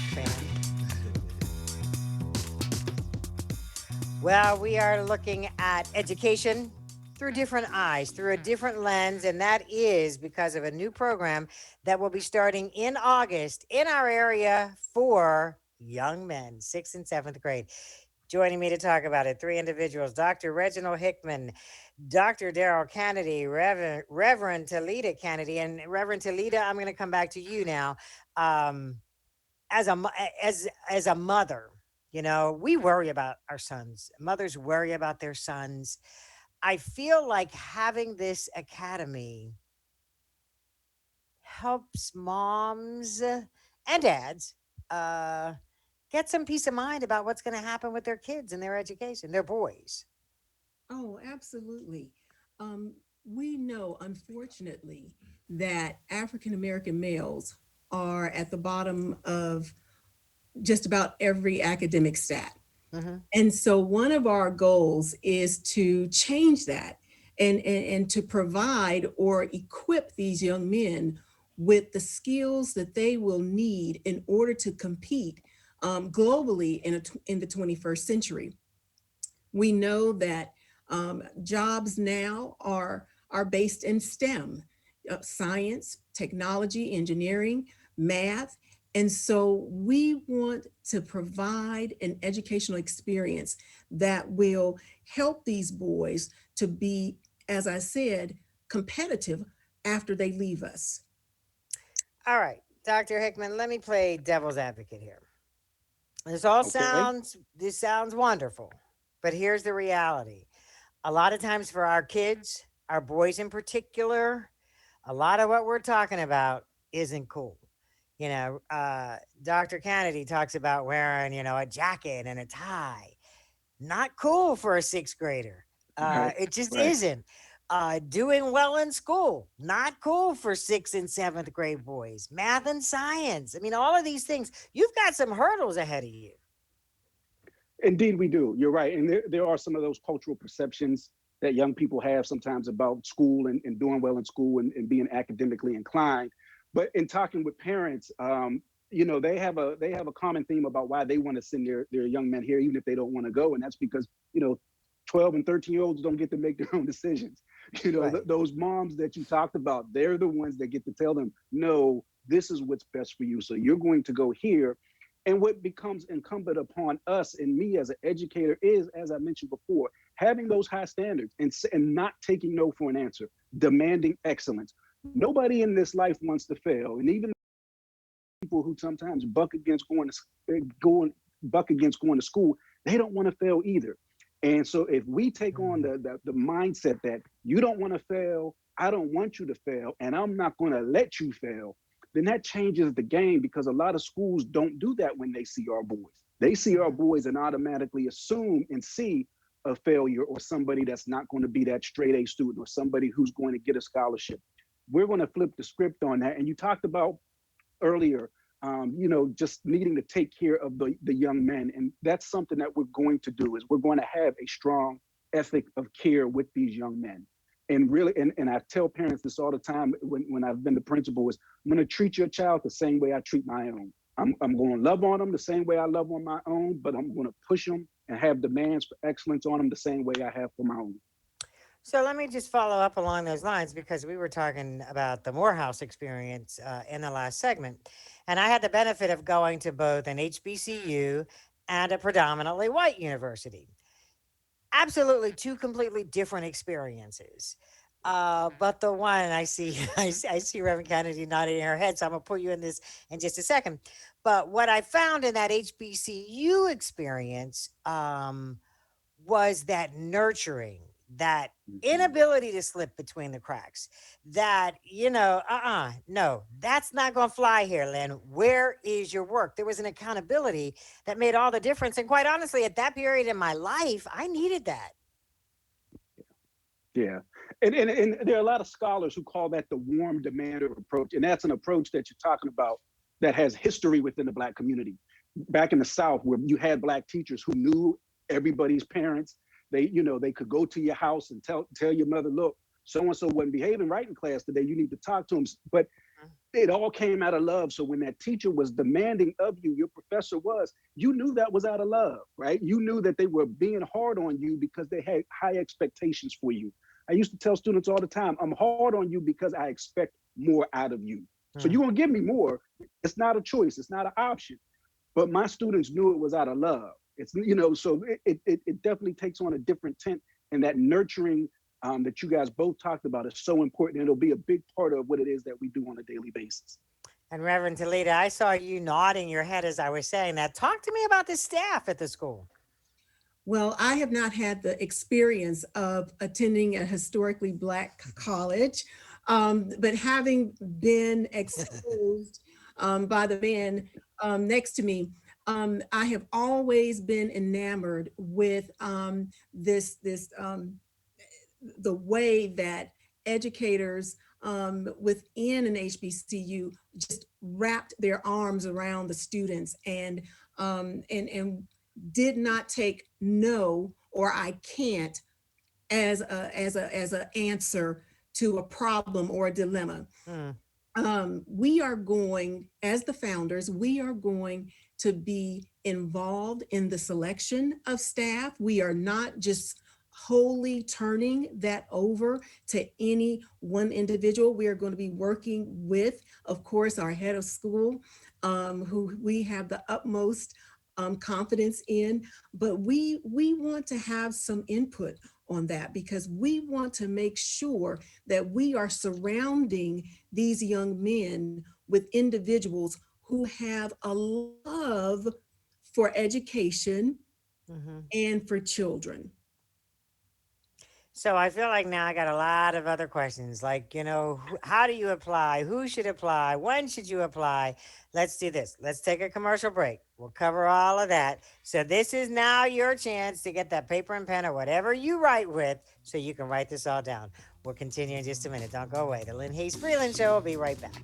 fan. Well, we are looking at education through different eyes, through a different lens, and that is because of a new program that will be starting in August in our area for young men, sixth and seventh grade. Joining me to talk about it, three individuals: Dr. Reginald Hickman, Dr. Daryl Kennedy, Reverend Talita Kennedy, and Reverend Talita. I'm going to come back to you now. Um, as a mother, we worry about our sons. Mothers worry about their sons. I feel like having this academy helps moms and dads uh, get some peace of mind about what's going to happen with their kids and their education, their boys. Oh, absolutely. Um, we know, unfortunately, that African American males are at the bottom of just about every academic stat. Hmm. And so, one of our goals is to change that and to provide or equip these young men with the skills that they will need in order to compete globally in the 21st century. We know that jobs now are based in STEM, science, technology, engineering, math. And so we want to provide an educational experience that will help these boys to be, as I said, competitive after they leave us. All right, Dr. Hickman, let me play devil's advocate here. Okay. This sounds wonderful, but here's the reality. A lot of times for our kids, our boys in particular, a lot of what we're talking about isn't cool. Dr. Kennedy talks about wearing, a jacket and a tie. Not cool for a sixth grader. Right. It just Right. isn't. Doing well in school, not cool for sixth and seventh grade boys. Math and science. I mean, all of these things, you've got some hurdles ahead of you. Indeed, we do. You're right. And there are some of those cultural perceptions that young people have sometimes about school and doing well in school and being academically inclined. But in talking with parents, they have a common theme about why they want to send their young men here, even if they don't want to go. And that's because, 12 and 13-year-olds don't get to make their own decisions. Right. Those moms that you talked about, they're the ones that get to tell them, no, this is what's best for you. So you're going to go here. And what becomes incumbent upon us and me as an educator is, as I mentioned before, having those high standards and not taking no for an answer, demanding excellence. Nobody in this life wants to fail. And even people who sometimes going buck against going to school, they don't want to fail either. And so if we take on Mm. the mindset that you don't want to fail, I don't want you to fail, and I'm not going to let you fail, then that changes the game because a lot of schools don't do that when they see our boys. They see our Mhm. boys and automatically assume and see a failure or somebody that's not going to be that straight A student or somebody who's going to get a scholarship. We're going to flip the script on that. And you talked about earlier, just needing to take care of the young men. And that's something that we're going to do is we're going to have a strong ethic of care with these young men. And really, and I tell parents this all the time when I've been the principal is I'm going to treat your child the same way I treat my own. I'm going to love on them the same way I love on my own, but I'm going to push them and have demands for excellence on them the same way I have for my own. So let me just follow up along those lines because we were talking about the Morehouse experience in the last segment. And I had the benefit of going to both an HBCU and a predominantly white university. Absolutely two completely different experiences. But the one I see, I see Reverend Kennedy nodding her head, so I'm gonna put you in this in just a second. But what I found in that HBCU experience was that nurturing, that Mhm. inability to slip between the cracks, that, no, that's not going to fly here, Lynn. Where is your work? There was an accountability that made all the difference. And quite honestly, at that period in my life, I needed that. Yeah. And there are a lot of scholars who call that the warm demander approach. And that's an approach that you're talking about that has history within the Black community. Back in the South, where you had Black teachers who knew everybody's parents, they could go to your house and tell your mother, look, so and so wasn't behaving right in class today. You need to talk to them. But it all came out of love. So when that teacher was demanding of you, your professor was, you knew that was out of love, right? You knew that they were being hard on you because they had high expectations for you. I used to tell students all the time, I'm hard on you because I expect more out of you. So Mm. you're gonna give me more. It's not a choice, it's not an option. But my students knew it was out of love. It's, so it definitely takes on a different tint, and that nurturing that you guys both talked about is so important. And it'll be a big part of what it is that we do on a daily basis. And Reverend Talita, I saw you nodding your head as I was saying that. Talk to me about the staff at the school. Well, I have not had the experience of attending a historically Black college, but having been exposed by the man next to me, I have always been enamored with the way that educators within an HBCU just wrapped their arms around the students and did not take no or I can't as a answer to a problem or a dilemma. Mm. We are going, as the founders, we are going to be involved in the selection of staff. We are not just wholly turning that over to any one individual. We are going to be working with, of course, our head of school, who we have the utmost confidence in, but we want to have some input on that because we want to make sure that we are surrounding these young men with individuals who have a love for education Hmm. and for children. So I feel like now I got a lot of other questions, like, how do you apply? Who should apply? When should you apply? Let's do this. Let's take a commercial break. We'll cover all of that. So this is now your chance to get that paper and pen or whatever you write with so you can write this all down. We'll continue in just a minute. Don't go away. The Lynne Hayes Freeland Show will be right back.